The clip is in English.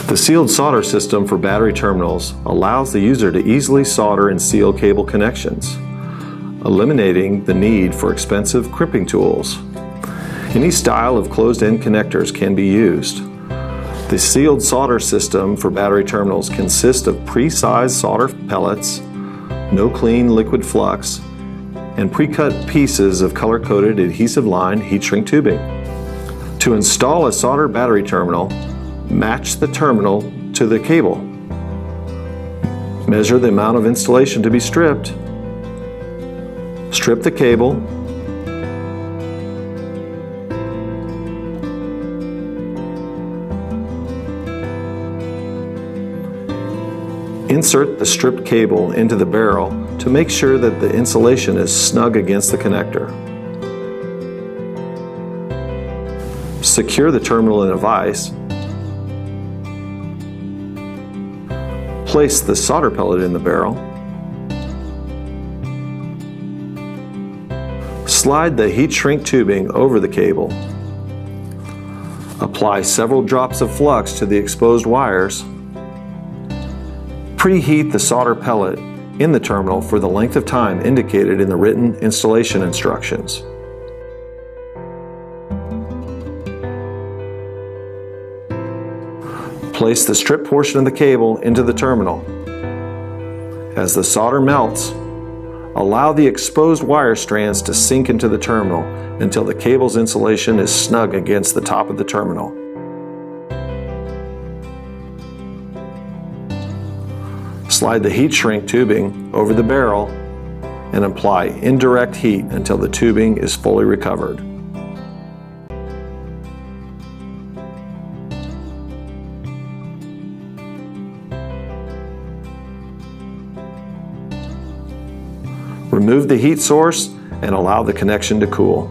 The sealed solder system for battery terminals allows the user to easily solder and seal cable connections, eliminating the need for expensive crimping tools. Any style of closed-end connectors can be used. The sealed solder system for battery terminals consists of pre-sized solder pellets, no clean liquid flux, and pre-cut pieces of color-coded adhesive-lined heat shrink tubing. To install a solder battery terminal, match the terminal to the cable. Measure the amount of insulation to be stripped. Strip the cable. Insert the stripped cable into the barrel to make sure that the insulation is snug against the connector. Secure the terminal in a vise. Place the solder pellet in the barrel. Slide the heat shrink tubing over the cable. Apply several drops of flux to the exposed wires. Preheat the solder pellet in the terminal for the length of time indicated in the written installation instructions. Place the stripped portion of the cable into the terminal. As the solder melts, allow the exposed wire strands to sink into the terminal until the cable's insulation is snug against the top of the terminal. Slide the heat shrink tubing over the barrel and apply indirect heat until the tubing is fully recovered. Remove the heat source and allow the connection to cool.